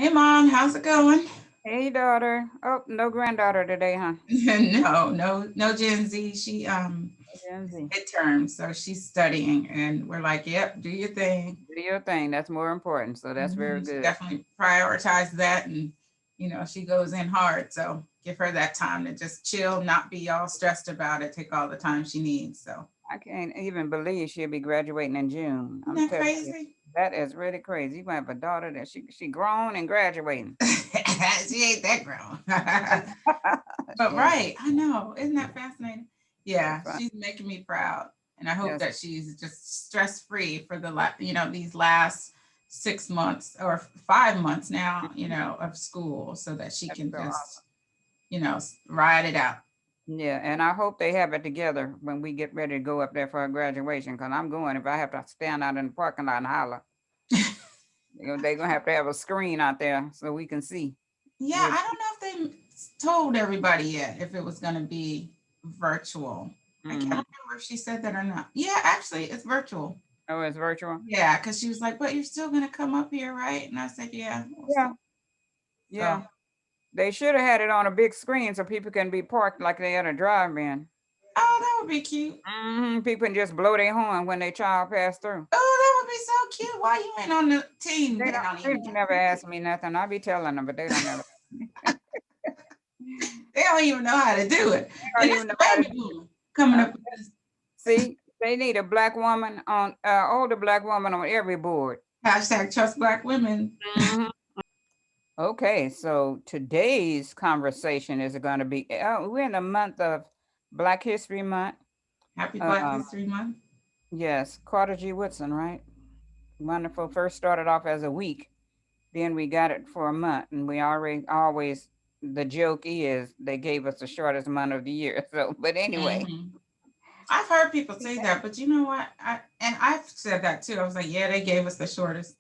Hey mom, how's it going? Hey, daughter. Oh, no granddaughter today, huh? No Gen Z. She Gen it's Z. midterm, so she's studying, and we're like, yep, do your thing. Do your thing. That's more important. So that's very She good. definitely prioritize that, and she goes in hard. So give her that time to just chill, not be all stressed about it. Take all the time she needs. So I can't even believe she'll be graduating in June. isn't I'm that telling you, crazy? that is really crazy. You might have a daughter that she grown and graduating. She ain't that grown. But She right, I know. Isn't that fascinating? so Yeah, fun. she's making me proud. And I hope Yes, that she's just stress free for these last 6 months or 5 months now, of school so that she that's can so just, awesome. ride it out. Yeah, and I hope they have it together when we get ready to go up there for her graduation. Cause I'm going. If I have to stand out in the parking lot and holler, they're gonna have to have a screen out there so we can see. Yeah, Which, I don't know if they told everybody yet if it was going to be virtual. I can't mhm. remember if she said that or not. Yeah, actually, it's virtual. Oh, it's virtual. Yeah, because she was like, but you're still going to come up here, right? And I said, yeah, we'll Yeah, see. So, yeah. They should have had it on a big screen so people can be parked like they at a drive-in. oh, that would be cute. People can just blow their horn when their child pass through. Oh, that would be so cute. Why you ain't on the team? They They don't. don't They even don't know. never ask me nothing. I be telling them, but they don't never. They don't even know how to do it. They And don't it's even know the how to baby do it. boom coming Uh, up with this See, they need a black woman on, older black woman on every board. hashtag trust black women. hmm Okay, so today's conversation is going to be. We're in the month of Black History Month. Happy Black Um, History Month. yes, Carter G. Woodson, right? Wonderful. First started off as a week. Then we got it for a month, and we already always the joke is they gave us the shortest month of the year. So, but anyway, Hmm. I've heard people say that, but you know what? I've said that too. I was like, yeah, they gave us the shortest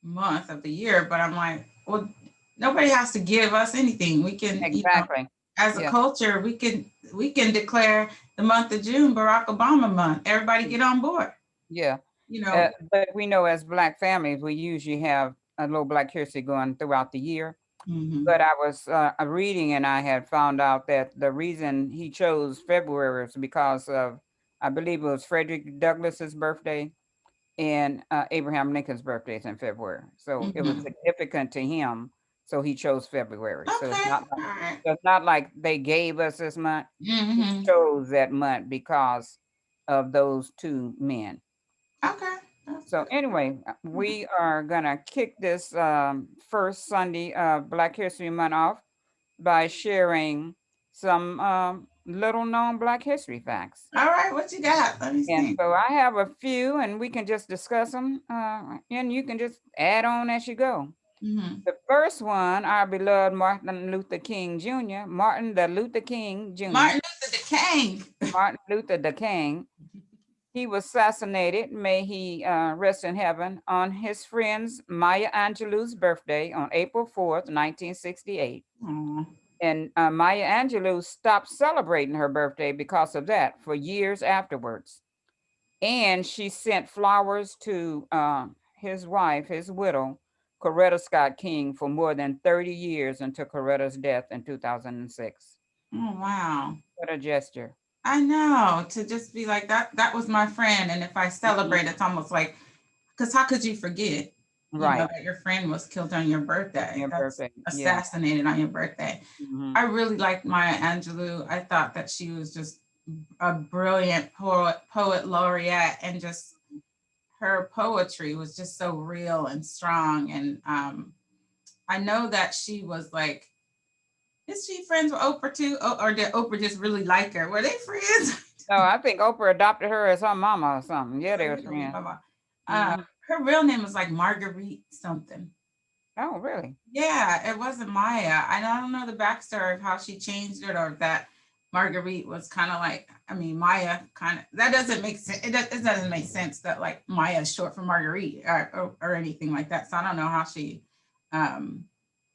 month of the year, but I'm like, well, nobody has to give us anything. We can, exactly. as a Yeah. culture, we can declare the month of June Barack Obama month. Everybody get on board. Yeah. You know. But we know as Black families, we usually have a little Black history going throughout the year. Hmm. But I was reading and I had found out that the reason he chose February was because of, I believe it was Frederick Douglass's birthday and Abraham Lincoln's birthdays in February. So it was Hmm. significant to him. So he chose February. Okay. All right. So it's not like they gave us this month. He Hmm. chose that month because of those two men. Okay. That's So good. anyway, we are gonna kick this first Sunday Black History Month off by sharing some little known Black history facts. All right. What you got? Let me And see. so I have a few, and we can just discuss them, and you can just add on as you go. Hmm. The first one, our beloved Martin Luther King Jr., Martin the Luther King Jr., Martin Luther King. Martin Luther the King, he was assassinated, may he rest in heaven, on his friend's Maya Angelou's birthday on April 4th, 1968. Aw. And Maya Angelou stopped celebrating her birthday because of that for years afterwards. And she sent flowers to his wife, his widow, Coretta Scott King, for more than 30 years until Coretta's death in 2006. Oh wow. What a gesture. I know, to just be like that. That was my friend, and if I Mhm. celebrate, it's almost like, because how could you forget? Right. That your friend was killed on your birthday. Your That's birthday. Yeah. assassinated on your birthday. hmm I really liked Maya Angelou. I thought that she was just a brilliant poet laureate, and just her poetry was just so real and strong. And I know that she was like, is she friends with Oprah too? Or did Oprah just really like her? Were they friends? No, I think Oprah adopted her as her mama or something. Yeah, they So were you believe friends. my mom. hmm Her real name was like Marguerite something. Oh, really? Yeah, it wasn't Maya. I don't know the backstory of how she changed it, or if that Marguerite was kind of like, I mean, Maya kind of, that doesn't make sense. It doesn't make sense that like Maya is short for Marguerite, or anything like that. So I don't know how she um,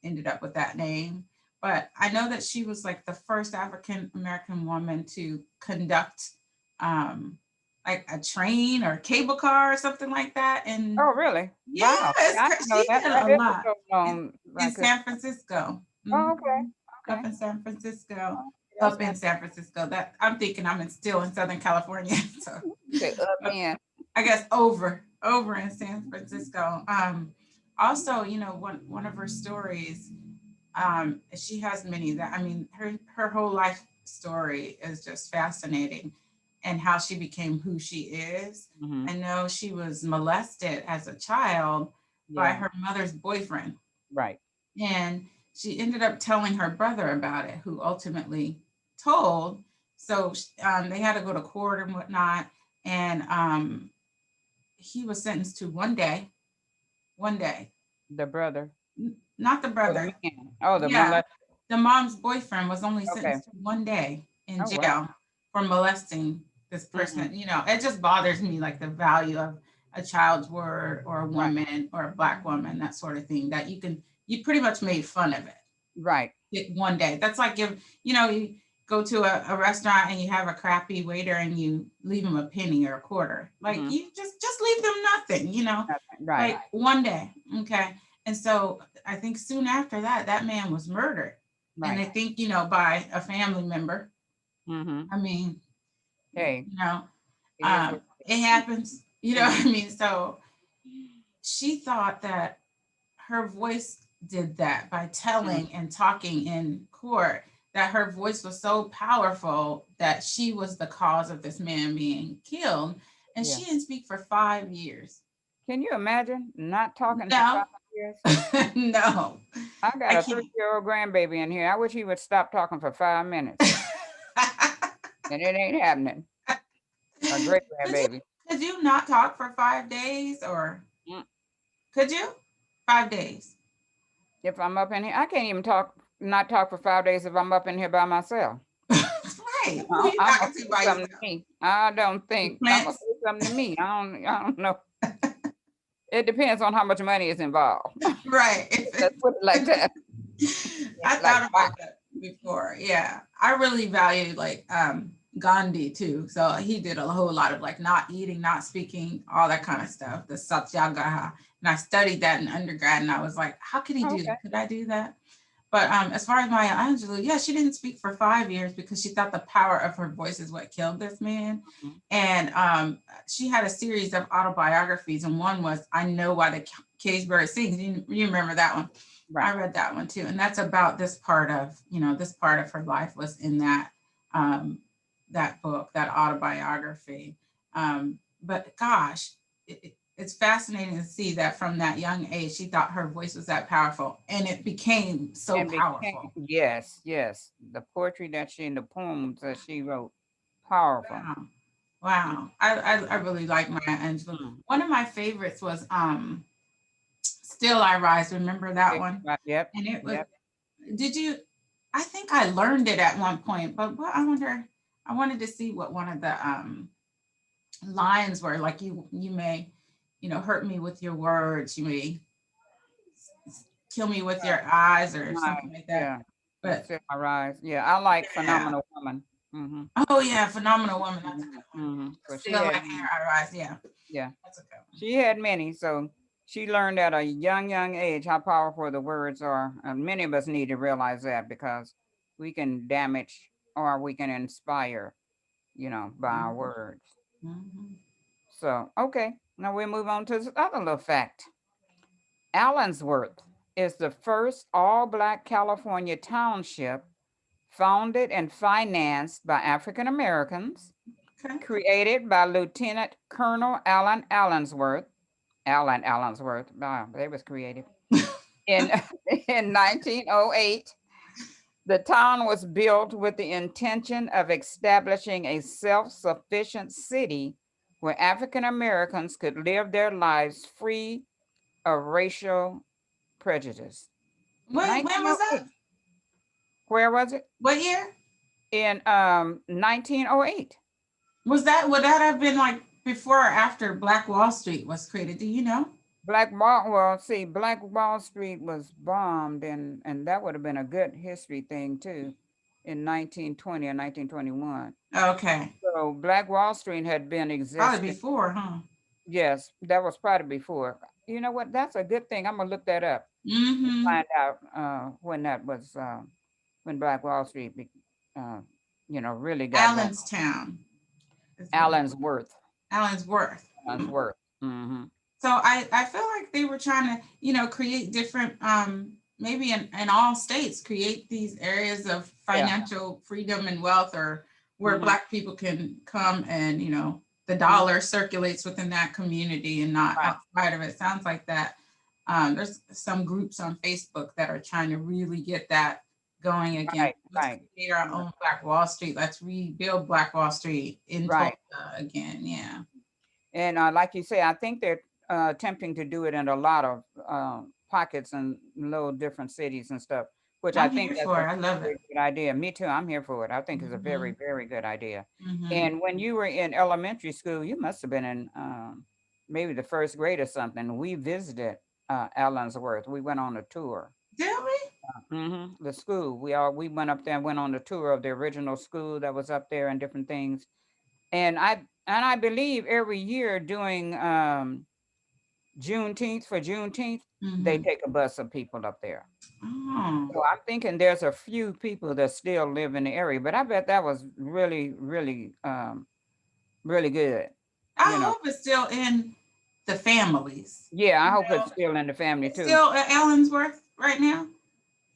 ended up with that name. But I know that she was like the first African American woman to conduct um, like a train or cable car or something like that. And Oh, really? yeah, Wow. I didn't know she that. did That a is lot so in, long. in Like, San Francisco. oh, okay. Up Okay. in San Francisco, Oh, that's up in fine. San Francisco. That I'm thinking still in Southern California. So Okay, up uh, in. I guess over in San Francisco. Also, one of her stories, she has many that, I mean, her whole life story is just fascinating, and how she became who she is. Hmm. I know she was molested as a child by Yeah. her mother's boyfriend, Right. and she ended up telling her brother about it, who ultimately told. So they had to go to court and whatnot, and he was sentenced to 1 day, 1 day. The brother. Not the Oh, the brother. man. Oh, the Yeah, molest. the mom's boyfriend was only Okay. sentenced to 1 day in Oh, wow. jail for molesting this Hmm. person. It just bothers me, like the value of a child's word, or a Right. woman, or a black woman, that sort of thing, that you pretty much made fun of Right. it 1 day. That's like if, you go to a restaurant and you have a crappy waiter and you leave them a penny or a quarter. Like, Hmm. you just leave them nothing. Right. Like 1 day. Okay. And so I think soon after that, that man was murdered. And Right. I think, by a family member. Hmm. I mean, Hey, you know, it is what it happens, it what I mean? So is. she thought that her voice did that by Mhm. telling and talking in court, that her voice was so powerful that she was the cause of this man being killed. And Yeah. she didn't speak for 5 years. Can you imagine not talking for No, 5 years? no, I got I a can't. 3-year-old grandbaby in here. I wish he would stop talking for 5 minutes, and it ain't happening. A great could you grandbaby. could you not talk for 5 days, or Mm. could you? 5 days. If I'm up in here, I can't even not talk for 5 days if I'm up in here by myself. Right. Who you I'm gonna talking to say by something to yourself? me. I don't The think I'm gonna plants. say something to me. I don't know. It depends on how much money is involved. Right. Let's put it like that. I Like, thought about that before. Yeah. I really value, like, Gandhi too. So he did a whole lot of, like, not eating, not speaking, all that kind of stuff, the satyagraha. And I studied that in undergrad, and I was like, how could he do okay. that? Could I do that? But as far as Maya Angelou, yeah, she didn't speak for 5 years because she thought the power of her voice is what killed this man. Mhm. And she had a series of autobiographies, and one was "I Know Why the Caged Bird Sings." You remember that one? I Right. read that one too, and that's about this part of her life was in um, that book, that autobiography. But gosh, it's fascinating to see that from that young age, she thought her voice was that powerful, and it became so And became, powerful. yes, yes. The poetry that she and the poems that she wrote, powerful. Wow, wow. I really like Maya Angelou. Mm. One of my favorites was "Still I Rise." Remember that Yeah, one? right, yep, And it was. yep. Did you? I think I learned it at one point, but what I wonder. I wanted to see what one of the lines were. Like, you may, hurt me with your words. You may kill me with your eyes, or Right, something like that. yeah. And But still I rise. Yeah, I like yeah. Phenomenal Woman. Hmm. Oh yeah, phenomenal woman. That's a Hmm. good one. Hmm. So she Still had like hair, many. I rise. Yeah, Yeah, that's a good one. she had many. So she learned at a young age how powerful the words are. And many of us need to realize that because we can damage or we can inspire, by our Mhm, words. mhm. So, okay, now we move on to this other little fact. Allensworth is the first all Black California township founded and financed by African Americans, Okay. created by Lieutenant Colonel Allen Allensworth. Allen Allensworth, wow, they was creative. In, in 1908, the town was built with the intention of establishing a self sufficient city where African Americans could live their lives free of racial prejudice. When was that? 1908. Where was it? What year In 1908. Would that have been, like, before or after Black Wall Street was created? Do you know? Black Wall Street was bombed, and that would have been a good history thing too in 1920 or 1921. Okay. So Black Wall Street had been Probably existing. before, huh? Yes, that was probably before. You know what? That's a good thing. I'm gonna look that up and Mm-hmm. find out when that was when Black Wall Street, uh, really got going. Allenstown is what it, Allensworth, Allensworth. Allensworth. Mm-hmm. So I feel like they were trying to, create different, maybe in all states, create these areas of Yeah. financial freedom and wealth, or where Mm-hmm. Black people can come and, the dollar circulates within that community and not Right. outside of it. Sounds like that. There's some groups on Facebook that are trying to really get that going again. Right. Let's Right. create our own Black Wall Street. Let's rebuild Black Wall Street in Tulsa Right. again. Yeah. And like you say, I think they're attempting to do it in a lot of pockets and little different cities and stuff, which I I'm think here that's for a it. I love very it. good idea. Me too. I'm here for it. I think it's a very, Mhm, very good idea. mhm. And when you were in elementary school, you must have been in maybe the first grade or something. We visited Allensworth. We went on a tour. Did we? The school. We went up there and went on the tour of the original school that was up there and different things. And I believe every year during Juneteenth for Juneteenth, they Mhm. take a bus of people up there. Oh, So I'm thinking there's a few people that still live in the area, but I bet that was really, really, really good. You I know, hope it's still in the families. yeah, I You hope it's know, still in the family it's too. still at Allensworth right now.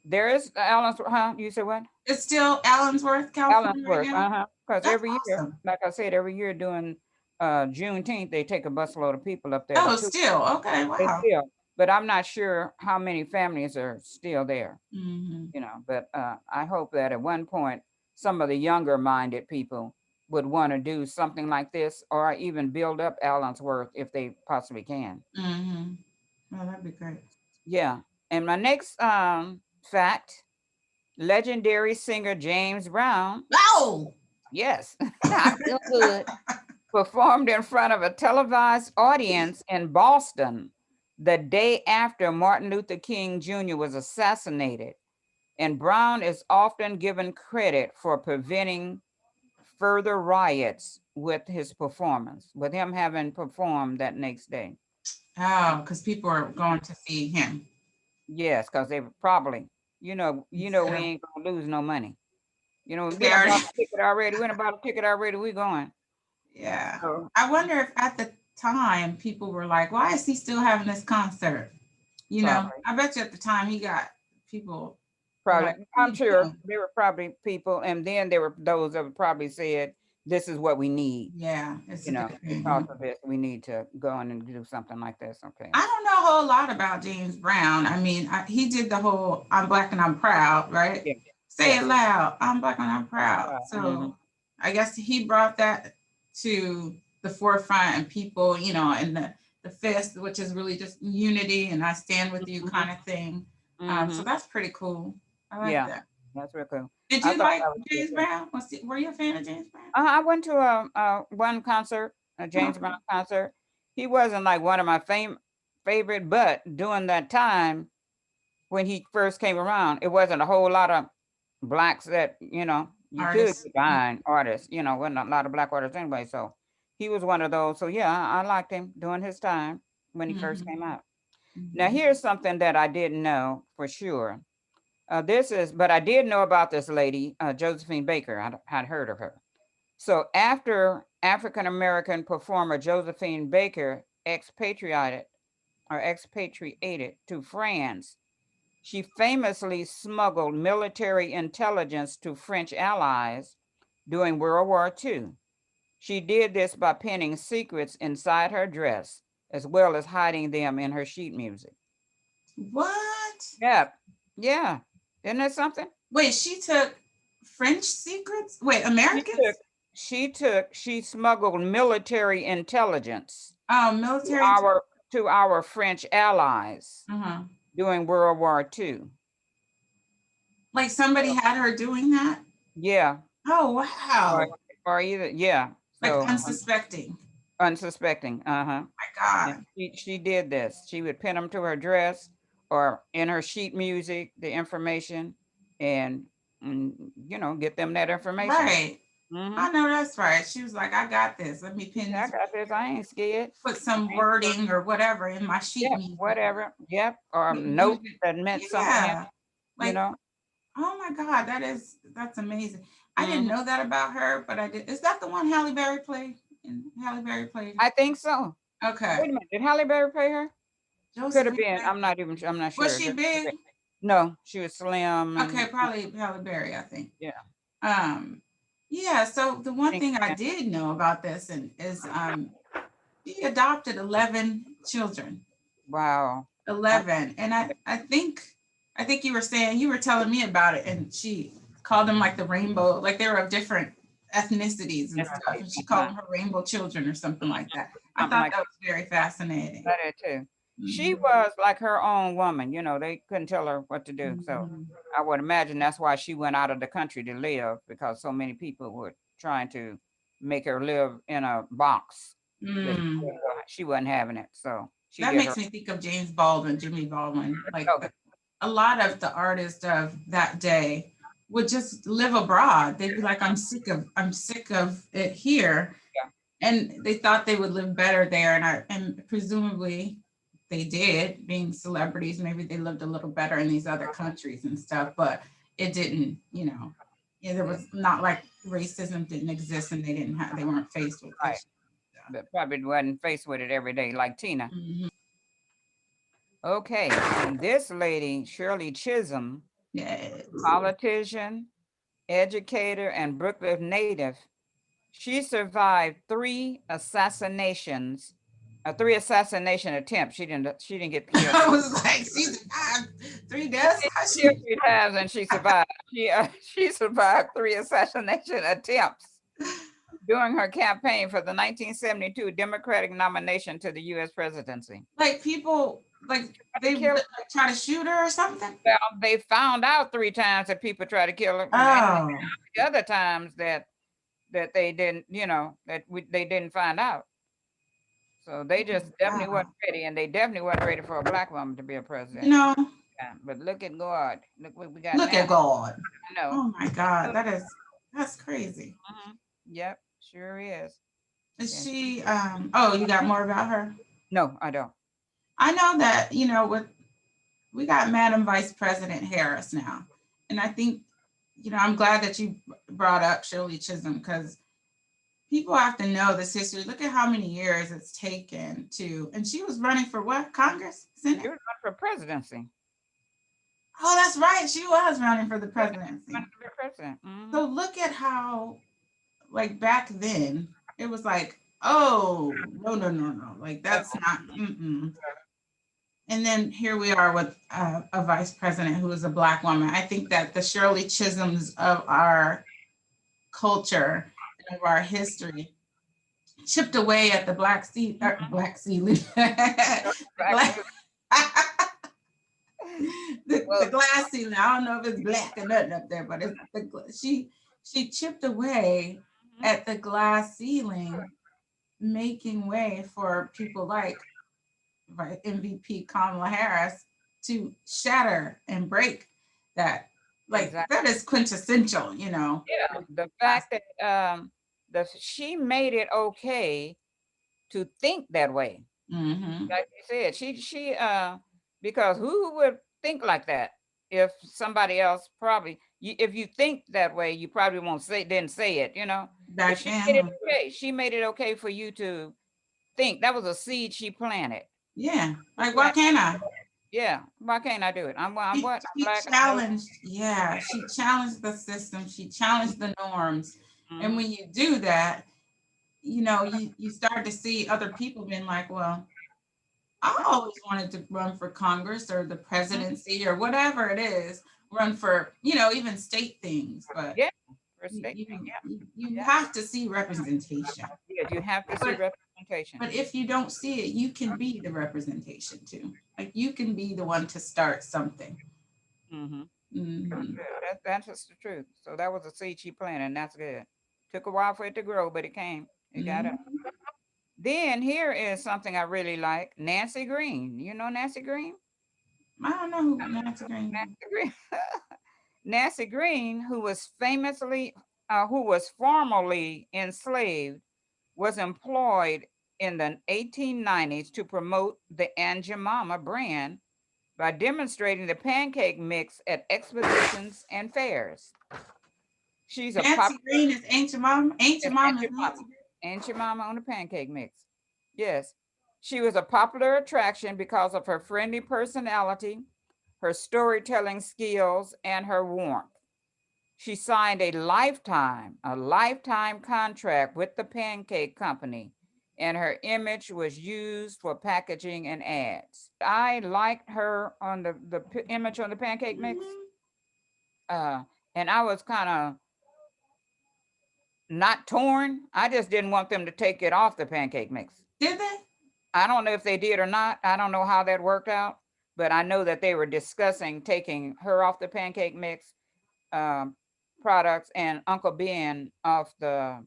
There is Allens, huh? You said what? It's still Allensworth, California right Allensworth, now. uh-huh. Because That's every year, awesome. like I said, every year during Juneteenth, they take a busload of people up there to Oh, tour. still okay. They Wow. still, but I'm not sure how many families are still there. Hmm. But I hope that at one point some of the younger minded people would want to do something like this or even build up Allensworth if they possibly can. Hmm. Oh, that'd be great. Yeah. And my next fact, legendary singer James Brown, Oh. yes, I feel good, performed in front of a televised audience in Boston the day after Martin Luther King Jr. was assassinated. And Brown is often given credit for preventing further riots with his performance, with him having performed that next day. Oh, because people are going to see him Yes, because they were probably, we instead of ain't gonna lose no money. We they done already. bought a ticket already. We done bought a ticket already. We going. Yeah. So I wonder if at the time people were like, why is he still having this concert? probably, I bet you at the time he got people were like, probably, what are I'm you sure doing? there were probably people, and then there were those that probably said, "This is what we need." Yeah, it's a good Because thing. of this, we need to go in and do something like this. Okay. I don't know a whole lot about James Brown. I mean, he did the whole I'm Black and I'm proud, right? Yeah. Say it Yes. loud. I'm Black and I'm proud. Mm-hmm. So I guess he brought that to the forefront and people, and the fist, which is really just unity and I stand with you Mm-hmm. kind of thing. So Mm-hmm. that's pretty cool. I like Yeah, that. that's real cool. Did I you thought like that was good James too. Brown? Were you a fan of James Brown? I went to a one concert, a James Brown Okay. concert. He wasn't like one of my favorite, but during that time when he first came around, it wasn't a whole lot of blacks that you could Artist. get behind artists. Wasn't a lot of black artists anyway. So he was one of those. So yeah, I liked him during his time when he first Mm-hmm. came out. Now Mm-hmm. here's something that I didn't know for sure. But I did know about this lady, Josephine Baker. I had heard of her. So after African American performer Josephine Baker expatriated to France, she famously smuggled military intelligence to French allies during World War II. She did this by pinning secrets inside her dress, as well as hiding them in her sheet music. What? Yeah, yeah. Isn't that something? Wait, she took French secrets? Wait, She took, Americans? she smuggled military intelligence Oh, to military. our French allies Uh-huh. during World War II. Like somebody So, had her doing that? yeah, Oh, or wow. either yeah. Like So unsuspecting. unsuspecting, uh-huh. My And God. she did this. She would pin them to her dress or in her sheet music, the information, and get them that information. Right. Mm-hmm. I know that's right. She was like, I got this. Let me pin Yeah, I this, got this. I ain't scared. put some I ain't scared. wording or whatever in my sheet Yep, music. whatever. Yep. Or a Use note it. that meant something else, Yeah. you Like, know. oh my God, that's amazing. I didn't Hmm. know that about her, but I did. Is that the one Halle Berry played? And Halle Berry played. I think so. Okay. Wait a minute. Did Halle Berry pay her? Could have Josephine been. Baker. I'm not even sure. I'm not Was sure. she big? No, she was slim Okay, and probably Halle Berry, I think. yeah. Um, yeah, so the I one think thing I yeah. did know about this and is she adopted 11 children. Wow. I, 11. And I think you were saying you were telling me about it and she called them like the rainbow, like they were of different ethnicities and stuff. And she called them her rainbow children or something like that. I something thought like that was very fascinating. that too. She Mhm. was like her own woman. They couldn't tell her what to do. So Mhm. I would imagine that's why she went out of the country to live because so many people were trying to make her live in a box that Mm. she wasn't having it. So she That did her. makes me think of James Baldwin, Jimmy Baldwin. Like Okay. a lot of the artists of that day would just live abroad. They'd be like, I'm sick of it here. Yeah. And they thought they would live better there. And presumably they did, being celebrities. Maybe they lived a little better in these other countries and stuff, but it didn't, yeah, there was not like racism didn't exist and they weren't faced with Right. issues. But probably wasn't faced with it every day like Tina. Mhm. Okay. And this lady, Shirley Chisholm, Yes. politician, educator, and Brooklyn native. She survived three assassination attempts. She didn't get killed. I was like, she's three She deaths. did How kill she? 3 times and she survived. She survived three assassination attempts during her campaign for the 1972 Democratic nomination to the U.S. presidency. Like people, like To they would kill her, like, try to shoot her or something. well, they found out 3 times that people tried to kill her, and Oh, the other times that they didn't, they didn't find out. So they just definitely wow. wasn't ready, and they definitely wasn't ready for a black woman to be a You president. know, Yeah, but look at God. Look what we got look now. at God. I know. Oh my God, that's crazy. Yep, sure is. Is Yeah. she? Oh, you got more about her? No, I don't. I know that with we got Madam Vice President Harris now, and I think I'm glad that you brought up Shirley Chisholm because people have to know this history. Look at how many years it's taken and she was running for what? Congress? She Senate? was running for presidency. Oh, that's right. She was running for the Yeah, presidency. running to be president. So look at how, like back then, it was like, oh, no, no, no, no. Like that's not, mm-mm. And then here we are with a vice president who is a Black woman. I think that the Shirley Chisholms of our culture and of our history chipped away at the Black Sea, the Exactly. glass, the Well, glass ceiling. I don't know if it's black or nothing up there, but she chipped away mhm, at the glass ceiling, making way for people like MVP Kamala Harris to shatter and break that. Like exactly. that is quintessential, Yeah, the fact that she made it okay to think that way. Mm-hmm. Like you said, because who would think like that if somebody else if you think that way, you probably won't didn't say it. But Back she made it then, okay. She made it okay for you to think. That was a seed she planted. yeah. She Like why planted. can't I? Yeah. Why can't I do it? I'm She, what? I'm she black and I know. challenged, yeah, she challenged the system, she challenged the norms. And Mhm. when you do that, you start to see other people being like, well, I always wanted to run for Congress or the Mhm. presidency or whatever it is, run for, even state things, but Yeah. you, Respect. you, Yeah. you you Yeah. have to see representation. Yeah. You have to see But representation. but if you don't see it, you can be the representation too. Like you can be the one to start something. Mm-hmm. Hmm. Yeah, that's just the truth. So that was a seed she planted, and that's good. Took a while for it to grow, but it came. It got up. Hmm. Then here is something I really like. Nancy Green. You know Nancy Green? I don't know who Nancy Green. Nancy Green. Nancy Green, who was famously who was formerly enslaved, was employed in the 1890s to promote the Aunt Jemima brand by demonstrating the pancake mix at expositions and fairs. She's a Nancy popular Green is Ancient Mama. Ancient Yes, Mama Aunt is Jemima. Nancy Green. Aunt Jemima on the pancake mix. Yes. She was a popular attraction because of her friendly personality, her storytelling skills, and her warmth. She signed a lifetime contract with the Pancake Company, and her image was used for packaging and ads. I liked her on the image on the pancake mix. Mhm. And I was kind of not torn. I just didn't want them to take it off the pancake mix. Did they? I don't know if they did or not. I don't know how that worked out, but I know that they were discussing taking her off the pancake mix um, products and Uncle Ben off the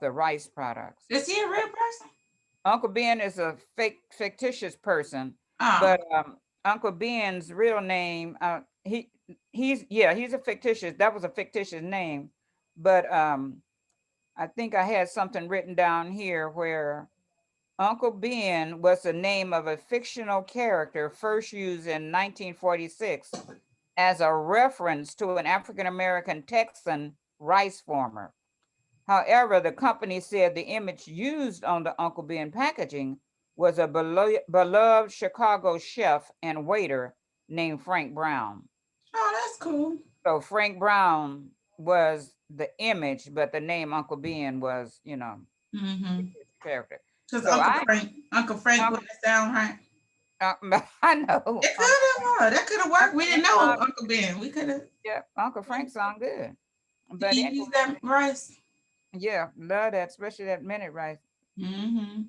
rice products. Is he a real person? Uncle Ben is a fictitious person, Oh, but Uncle Ben's real name, he's a fictitious. That was a fictitious name, but I think I had something written down here where Uncle Ben was the name of a fictional character first used in 1946 as a reference to an African American Texan rice farmer. However, the company said the image used on the Uncle Ben packaging was a beloved Chicago chef and waiter named Frank Brown. oh, that's cool. So Frank Brown was the image, but the name Uncle Ben was, Mm-hmm. his character. Because So Uncle Frank Uncle, wouldn't sound right. I know. It could have. That could have worked. We didn't know Frank, Uncle Ben. We could have. yeah, Uncle Frank sound good. Did But he use anyway, that rice? yeah, love that, especially that minute rice. Mm-hmm.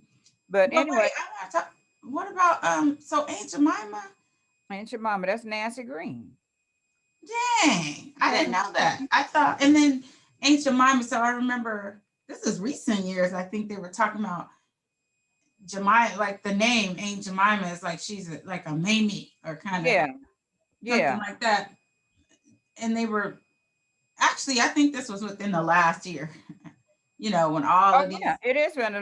But But anyway, wait, I want to talk. What about So Aunt Jemima? ain't your mama, that's Nancy Green. Dang, I That's didn't know that. I thought, and then Aunt Jemima. So I remember this is recent years. I think they were talking about Jemima, like the name Aunt Jemima is like she's like a Mamie or kind of Yeah, something yeah. like that. And they were actually, I think this was within the last year. When all Oh of these yeah, it is within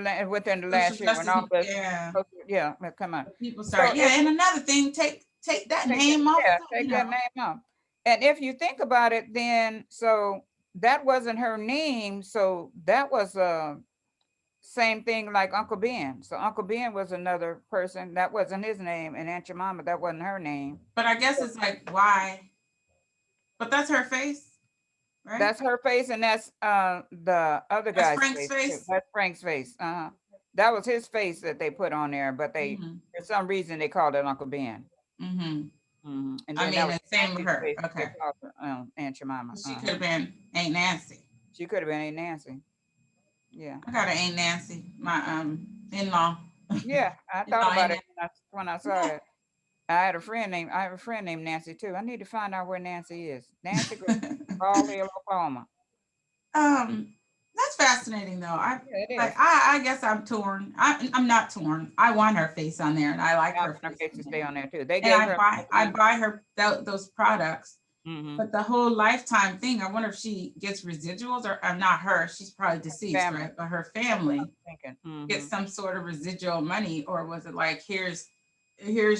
the social last year when justice, all this, yeah, yeah, but come on. people So start. if Yeah, and you another thing, take that take that, name off. yeah, take that name off. And if you think about it, then so that wasn't her name. So that was same thing like Uncle Ben. So Uncle Ben was another person. That wasn't his name. And Aunt Jemima, that wasn't her name. But I guess So it's like why? But that's her face, right? that's her face, and that's the other That's guy's Frank's face too. face. That's Frank's face. That was his face that they put on there, but they Mm-hmm. for some reason they called it Uncle Ben. Mm-hmm. And I then that mean, was the same with Nancy's her. face that they Okay, called her, Aunt Jemima. she could have been Aunt Nancy. She could have been Aunt Nancy. Yeah. I got an Aunt Nancy, my in-law. Yeah, I thought in-law about Aunt it when I saw Nancy. that. I have a friend named Nancy too. I need to find out where Nancy is. Nancy Green, Ball Hill, Oklahoma. um, that's fascinating though. Yeah, it Like is. I guess I'm torn. I'm not torn. I want her face on there, and I like I her want her face face on to stay there, on there too. They and gave her I buy her those products. mm-hmm, But the whole lifetime thing, I wonder if she gets residuals or not her. She's probably deceased, family. right? But her That's what I'm family thinking. gets some sort of residual money, or was it like here's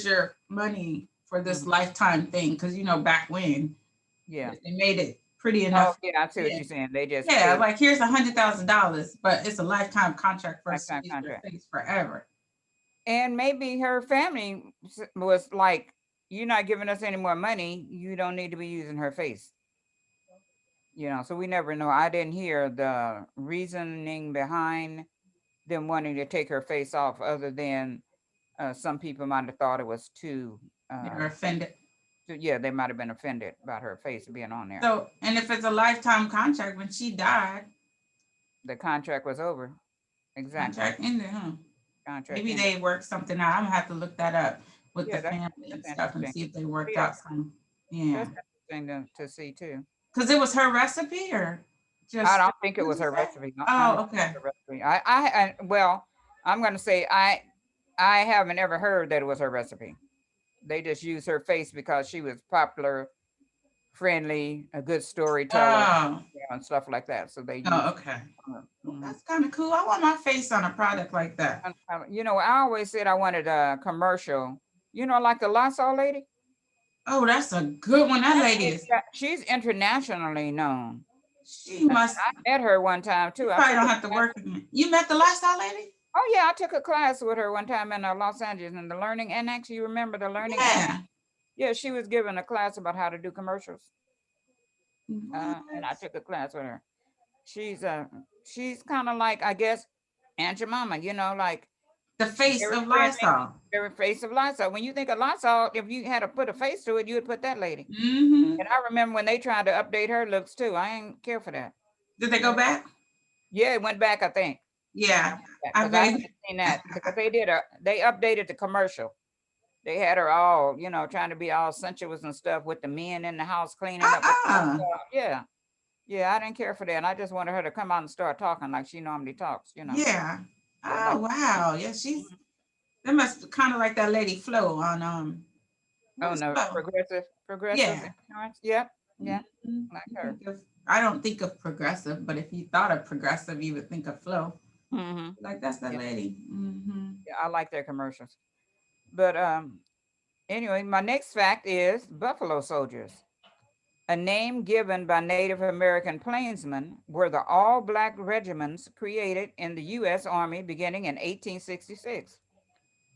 your money for this Mm-hmm. lifetime thing? Because back when Yeah. they made it pretty Oh, enough. yeah, I see what Yeah, you're saying. They just yeah, paid like here's $100,000, but it's a lifetime contract for us to lifetime use your contract. face forever. And maybe her family was like, you're not giving us any more money. You don't need to be using her face. So we never know. I didn't hear the reasoning behind them wanting to take her face off, other than some people might have thought it was too, They're offended. yeah, they might have been offended about her face being on there. So, and if it's a lifetime contract, when she died, The contract was over. Exactly. contract ended, huh? Contract Maybe ended. they worked something out. I'm gonna have to look that up with the Yeah, family and that's stuff and interesting. see if they worked Yeah, out some. Yeah, that's interesting to see too. because it was her recipe or I just don't think it what'd was you her say? recipe. I don't Oh, think it was okay. her recipe. Well, I'm gonna say I haven't ever heard that it was her recipe. They just used her face because she was popular friendly, a good storyteller, Oh, and stuff like that. So they oh, use okay. her. Well, Mhm. that's kind of cool. I want my face on a product like that. You know, I always said I wanted a commercial, like the Lysol lady. Oh, that's a good one. That lady is, She's internationally known. she I must, met her one time you too. I probably took don't a have to class. work again. You met the lifestyle lady? Oh yeah, I took a class with her one time in Los Angeles in the Learning Annex. You remember the Learning Annex? Yeah. Yeah, she was giving a class about how to do commercials, and I What? took a class with her. She's she's kind of like, I guess, Aunt Jemima, like The face very of friendly, Lysol. very face of Lysol. When you think of Lysol, if you had to put a face to it, you would put that lady. Mm-hmm. And I remember when they tried to update her looks too. I ain't care for that. Did they Yeah, go back? yeah, it went back, I think. Yeah. I Because I haven't vaguely, seen that because they updated the commercial. They had her all, trying to be all sensuous and stuff with the men in the house cleaning up with uh-uh. yeah. Yeah, I didn't care for that. I just wanted her to come out and start talking like she normally talks. Yeah. Yeah, Oh, like wow. Yeah, she's, that must kind of like that lady Flo on, what oh was no, Flo? progressive Yeah. insurance. Yep, yeah, Mhm. like You her. think of, I don't think of progressive, but if you thought of progressive, you would think of Flo. Hmm. Like, that's that Yeah, lady. Mm-hmm. yeah, I like their commercials. But anyway, my next fact is Buffalo Soldiers, a name given by Native American plainsmen, were the all Black regiments created in the U.S. Army beginning in 1866.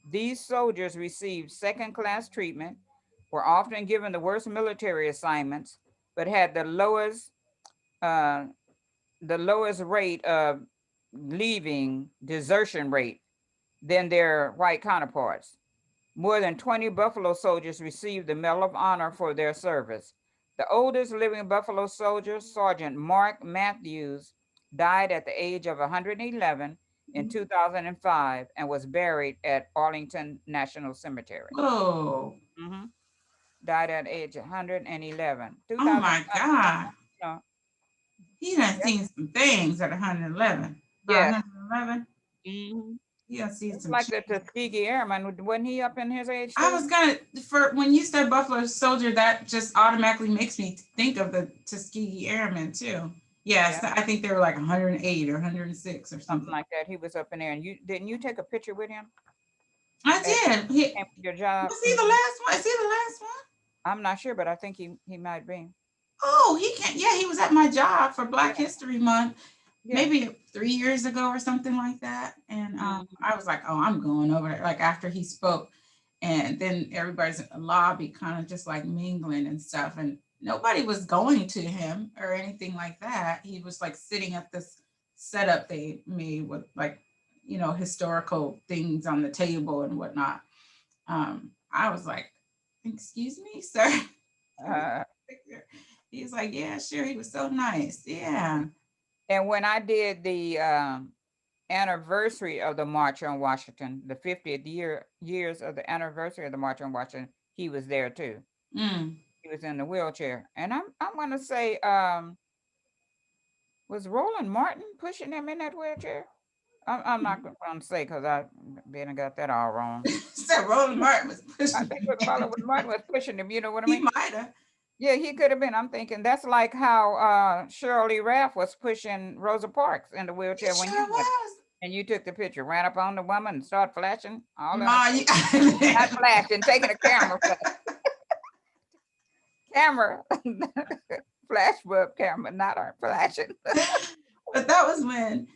These soldiers received second class treatment, were often given the worst military assignments, but had uh, the lowest rate of leaving desertion rate than their white counterparts. More than 20 Buffalo soldiers received the Medal of Honor for their service. The oldest living Buffalo soldier, Sergeant Mark Matthews, died at the age of 111 in 2005 and was buried at Arlington National Cemetery. Whoa. Mhm. Died at age 111. Oh my 2005. God. Uh, He done yeah. seen some things at 111. By Yes. 111, Mhm. he done seen It's some like shit. the Tuskegee Airman. Wasn't he up in his age I too? was gonna, for when you said Buffalo Soldier, that just automatically makes me think of the Tuskegee Airmen too. Yes, Yeah. I think they were like 108 or 106 or Something something. like that. He was up in there. And you take a picture with him I at did. He your job? was he the Mhm. last one? Is he the last one? I'm not sure, but I think he might be. Oh, he can't. Yeah, he was at my job for Black Yeah. History Month, Yeah. maybe 3 years ago or something like that. And Mhm. I was like, oh, I'm going over there. Like after he spoke, and then everybody's in the lobby, kind of just like mingling and stuff. And nobody was going to him or anything like that. He was like sitting at this setup they made with like, historical things on the table and whatnot. I was like, excuse me, sir. Can we Uh, take a picture? He's like, yeah, sure. He was so nice. Yeah. and when I did the anniversary of the March on Washington, the 50th years of the anniversary of the March on Washington, he was there too. Mm. He was in the wheelchair, and I'm gonna say, was Roland Martin pushing him in that wheelchair? I'm not gonna say because I been got that all wrong. So Roland Martin was I pushing think him what Roland in. Martin was pushing him. You know what I He mean? might have. Yeah, he could have been. I'm thinking that's like how Shirley Raff was pushing Rosa Parks in the He wheelchair when you sure met her. was. And you took the picture, ran up on the woman and started flashing all in her Ma, face. you, Not flashing, taking a camera, flash bulb camera, not our flashing. but that was when.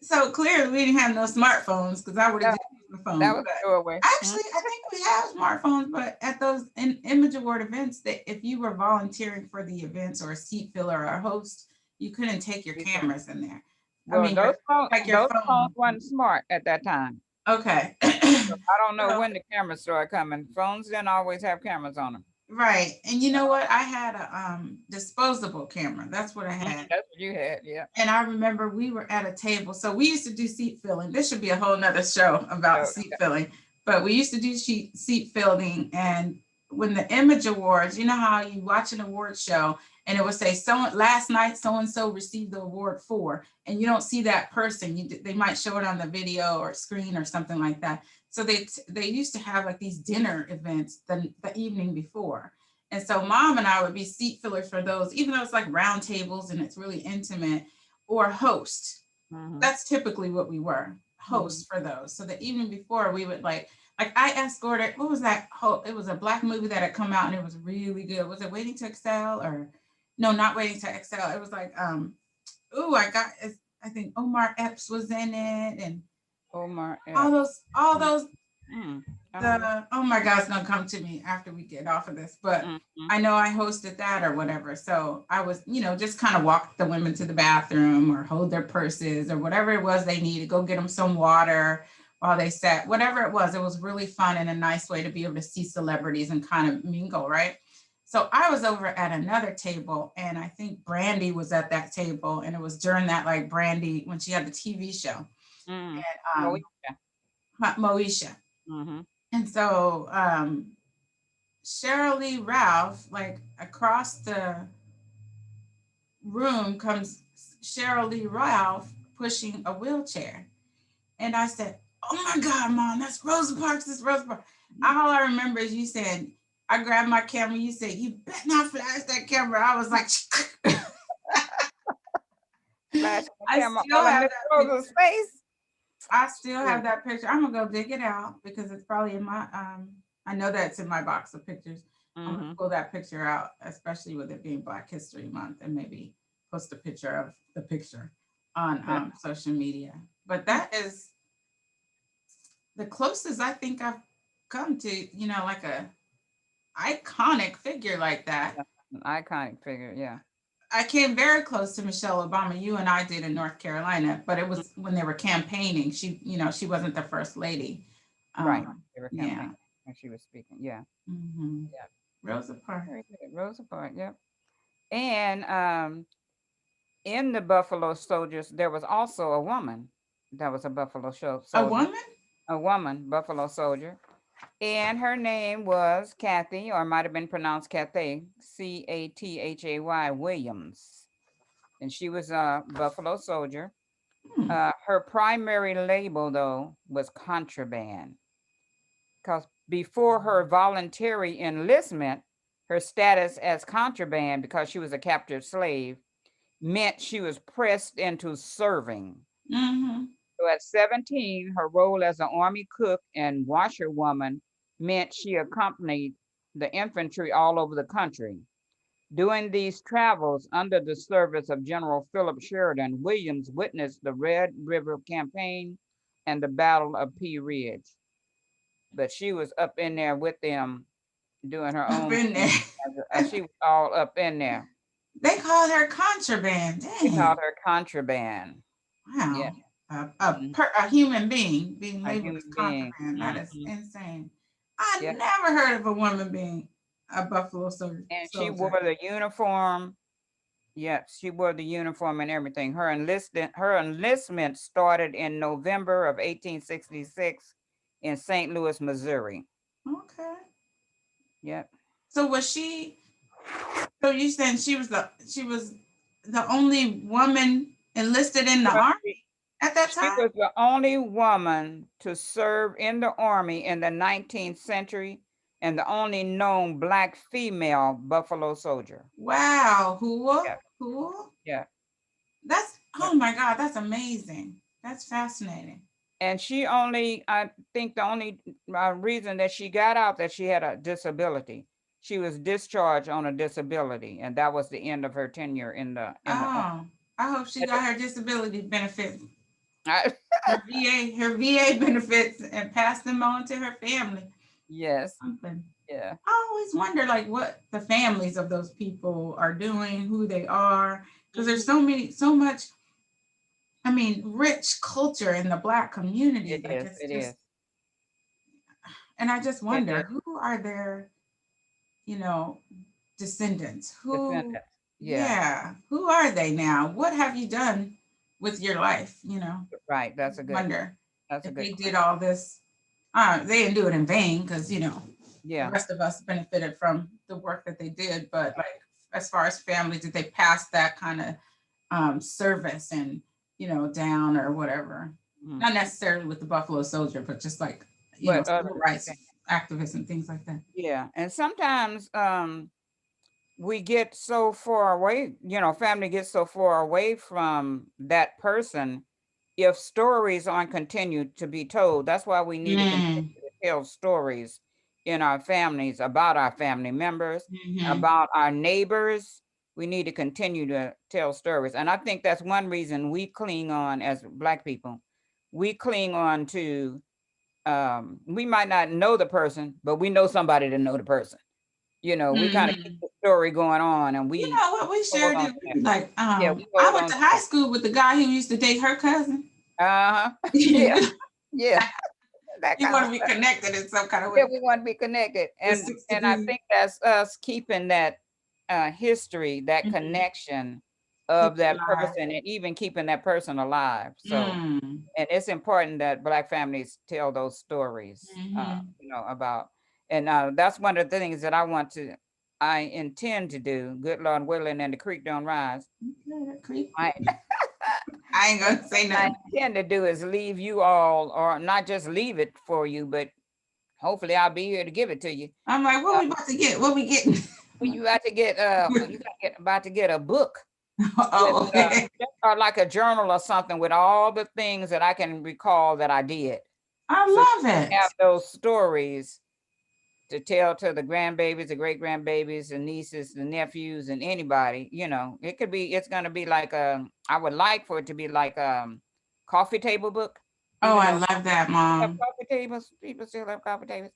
So clearly we didn't have no smartphones because I would have No, just used my that phone. was But the doorway. Mhm. actually, I think we have smartphones. But at those Image Award events, that if you were volunteering for the events or a seat filler or a host, you couldn't take your You could- cameras in there. I Well, mean, like your those phones phone. weren't smart at that time. Okay. So I don't know So when the cameras started coming. Phones didn't always have cameras on them. right. And you know what? I had a disposable camera. That's what I had. That's what you had, yeah. And I remember we were at a table. So we used to do seat filling. This should be a whole nother show about So, seat filling. But we used to do seat filling. And when the Image Awards, you know how you watch an award show and it would say, someone last night, so and so received the award for, and you don't see that person. They might show it on the video or screen or something like that. So they used to have like these dinner events the evening before. And so mom and I would be seat fillers for those, even though it's like round tables and it's really intimate, or host. Mhm. That's typically what we were, hosts for those. So the evening before we would like I escorted, what was that? It was a black movie that had come out and it was really good. Was it Waiting to Excel or no, not Waiting to Excel. It was like, I think Omar Epps was in it and Omar all Epps. those, all those, I don't know. oh my God, it's gonna come to me after we get off of this, but Mhm. I know I hosted that or whatever. So I was, just kind of walk the women to the bathroom or hold their purses or whatever it was they needed, go get them some water while they sat, whatever it was. It was really fun and a nice way to be able to see celebrities and kind of mingle, right? So I was over at another table and I think Brandy was at that table. And it was during that, like Brandy, when she had the TV show, Mm. and Moesha. Moesha. Mhm. And so Cheryl Lee Ralph, like across the room comes Cheryl Lee Ralph pushing a wheelchair. And I said, "Oh my God, Mom, that's Rosa Parks, that's Rosa Parks." All I remember is you saying, I grabbed my camera, you said, "You better not flash that camera." I was like, Flashing the I camera still all in have Miss that Rosa's picture. face. I still Yeah. have that picture. I'm gonna go dig it out because it's probably in my I know that's in my box of pictures. I'm gonna Mhm. pull that picture out, especially with it being Black History Month, and maybe post a picture of the picture on Yeah. social media. But that is the closest I think I've come to, like a iconic figure like that. An iconic figure. Yeah. I came very close to Michelle Obama. You and I did in North Carolina, but it was when they were campaigning. She wasn't the first lady. Right. They were Yeah. campaigning when she was speaking. Yeah. hmm Yeah. Rosa Parks. Very good. Rosa Parks. Yep. And in the Buffalo Soldiers, there was also a woman that was a A soldier, woman? a woman Buffalo Soldier, and her name was Kathy, or it might have been pronounced Cathay, Cathay Williams, and she was a Buffalo Soldier. Hmm. Her primary label, though, was contraband, because before her voluntary enlistment, her status as contraband, because she was a captured slave, meant she was pressed into serving. Mm-hmm. So at 17, her role as an army cook and washerwoman meant she accompanied the infantry all over the country. During these travels under the service of General Philip Sheridan, Williams witnessed the Red River Campaign and the Battle of Pea Ridge. But she was up in there with them doing her Up own in thing. there. She was all up in there. They called her contraband. They called Dang. her contraband. Yeah. Wow. Mhm. A human being being A labeled human as being. contraband. That is Mhm. insane. I Yeah. never heard of a woman being a Buffalo And she wore soldier. the uniform. Yep, she wore the uniform and everything. Her enlistment started in November of 1866 in St. Louis, Missouri. Okay. Yep. So was she? So you saying she was the only woman enlisted in the Well, army at that she time? was the only woman to serve in the army in the 19th century and the only known Black female Buffalo Soldier. Wow. Who? Yeah, Who? yeah, That's, yeah. oh my God, that's amazing. That's fascinating. And I think the only reason that she got out, that she had a disability. She was discharged on a disability, and that was the end of her tenure in the army. Oh, I hope she At the- got her disability benefits, I- her VA benefits, and passed them on to her family. yes, Something. yeah, I always wonder, like, what the families of those people are doing, who they are, because there's so much. I mean, rich culture in the Black community. it Like, is, it's it just, is, and I just it wonder is. who are their, you know, descendants? Who, Descendants, yeah, yeah, who are they now? What have you done with your life? right. Wonder That's a if good they did question. all this. They didn't do it in vain because, the Yeah, rest of us benefited from the work that they did. But like, as far as family, did they pass that kind of service and, down or whatever? mhm. Not necessarily with the Buffalo Soldier, but just like, But civil other, rights activists and things like that. yeah, and sometimes, we get so far away, family gets so far away from that person if stories aren't continued to be told. That's why we need to continue Mm, to tell stories in our families about our family members, mhm, about our neighbors. We need to continue to tell stories. And I think that's one reason we cling on as Black people. We cling on to, we might not know the person, but we know somebody to know the person. We kind of keep mhm. the story going on and You we know what we hold sure on do? to that. Like, Yeah, we I hold went on to to high that. school with the guy who used to date her cousin. Uh-huh. Yeah, You yeah, that kind want of to be stuff. connected in some kind of Yeah, way. we want to be connected. The And six and I degrees. think that's us keeping that history, that Mhm. connection Keep of it that alive. person and even keeping that person alive. So, Mm. and it's important that Black families tell those stories, Mhm. about, and that's one of the things that I intend to do, good Lord willing, and the creek don't rise. Okay, that creep. I I ain't gonna say I nothing. intend to do is leave you all, or not just leave it for you, but hopefully I'll be here to give it to you. I'm like, what Uh, we about to get? What we getting? you got to get about to get a book with Oh, okay. or like a journal or something with all the things that I can recall that I did. So you I love have it. those stories to tell to the grandbabies, the great grandbabies, the nieces, the nephews, and anybody. It's gonna be like I would like for it to be like coffee table book, Oh, even I though love that, have Mom. coffee tables. People still have coffee tables.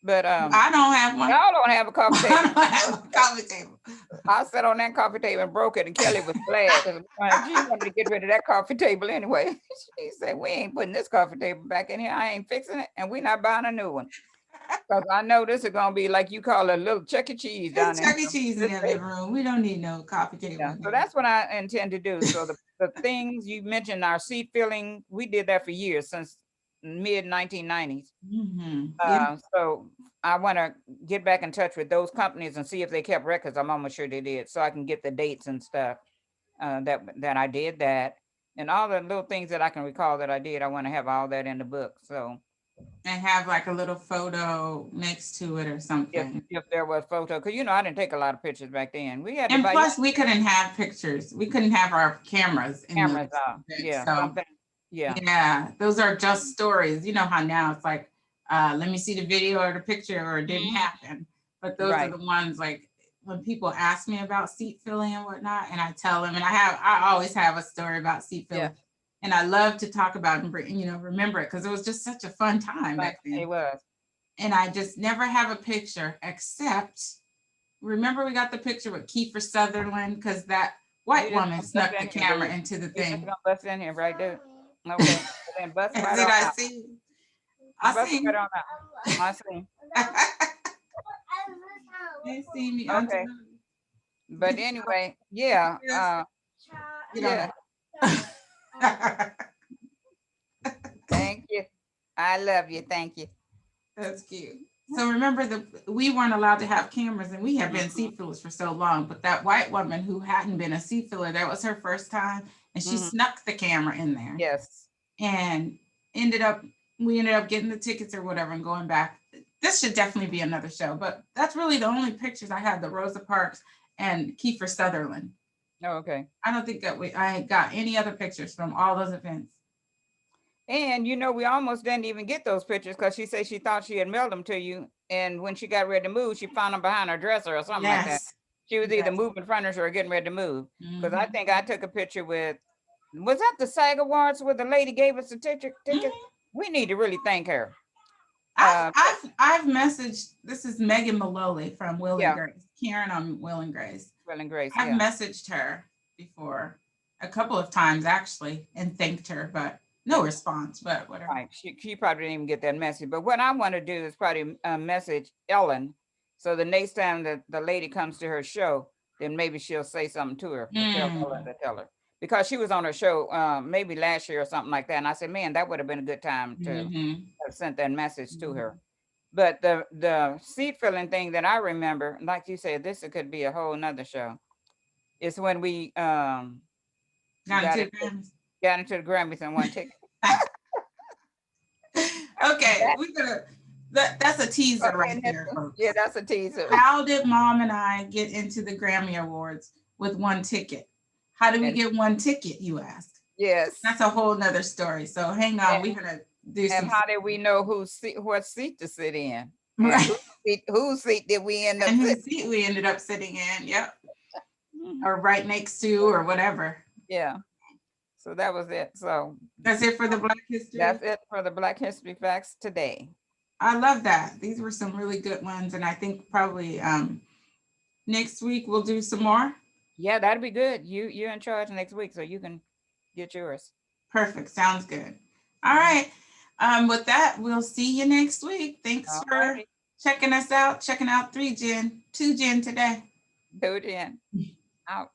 But I don't have one. y'all don't have a coffee table. I don't have a coffee table. I sat on that coffee table and broke it, and Kelly was glad because she wanted to get rid of that coffee table anyway. She said, "We ain't putting this coffee table back in here. I ain't fixing it, and we're not buying a new one because I know this is gonna be like you call it, a little Chuck E. Cheese down There's in Chuck E. Cheese in this that table." living room. We don't need no coffee table Yeah, in so there. that's what I intend to do. So the things you mentioned, our seat filling, we did that for years since mid 1990s. Yeah. So I want to get back in touch with those companies and see if they kept records. I'm almost sure they did, so I can get the dates and stuff that I did that, and all the little things that I can recall that I did. I want to have all that in the book. So And have like a little photo next to it or if something. if there was photo, because I didn't take a lot of pictures back then. We had to And buy plus, we couldn't have pictures. We couldn't have our cameras in those cameras out. events. Yeah, So, something. Yeah, yeah, those are just stories. You know how now it's like, let me see the video or the picture or it didn't Mhm. happen. But those are Right. the ones like when people ask me about seat filling and whatnot, and I tell them, and I always have a story about seat Yeah, filling. And I love to talk about and remember it because it was just such a fun time but back it then. was. And I just never have a picture except remember we got the picture with Kiefer Sutherland because that You white just woman gonna bust snuck the in here, camera baby. into the You just thing. gonna bust in here, right there. Okay, then bust right Did on I out. see? I Bust right see. on out. I see. You see me, Auntie Okay. Lou. But anyway, yeah, Yes, get on yeah. that. Thank you. I love you. Thank you. That's cute. So remember we weren't allowed to have cameras and we had been Mhm, seat fillers for so long, but that white woman who hadn't been a seat filler, that was her first time, and she mhm. snuck the camera in there Yes. and ended up we ended up getting the tickets or whatever and going back. This should definitely be another show, but that's really the only pictures I had, the Rosa Parks and Kiefer Sutherland. Oh, okay. I don't think that I got any other pictures from all those events. And we almost didn't even get those pictures because she said she thought she had mailed them to you. And when she got ready to move, she found them behind her dresser or something like that. Yes. She was either Yes. moving furniture or getting ready to move. Because I Mhm. think I took a picture was that the SAG Awards where the lady gave us the ticket? Mhm. We need to really thank her. I've, Uh, I've, I've messaged, this is Megan Maloli from Will and yeah, Grace, Karen on Will and Grace. Will and Grace. I've Yeah. messaged her before a couple of times actually and thanked her, but no response, but whatever. Right. She probably didn't even get that message. But what I want to do is probably message Ellen. So the next time that the lady comes to her show, then maybe she'll say something to her or tell Ellen Mm. to tell her. Because she was on her show maybe last year or something like that. And I said, man, that would have been a good time to Mhm. have sent that message to her. Mhm. But the seat filling thing that I remember, like you said, this could be a whole nother show. It's when we Got got into it, the Grammys. got into the Grammys and won tickets. Okay, That we're gonna That's a teaser right Okay, there, that's folks. yeah, that's a teaser. How did Mom and I get into the Grammy Awards with one ticket? How did we And get one ticket, you ask? yes, That's a whole nother story. So hang on, we're gonna do and some. how did we know what seat to sit in, and Right. whose seat did we end up And sitting? whose seat we ended up sitting in, yep, Mhm. or right next to, or whatever. Yeah, so that was it. So That's it for the Black History. that's it for the Black History Facts today. I love that. These were some really good ones, and I think probably next week we'll do some more. Yeah, that'd be good. You're in charge next week, so you can get yours. Perfect. Sounds good. All right. With that, we'll see you next week. Thanks All for righty, checking us out, checking out 3 Gen, 2 Gen today. do it in. Out.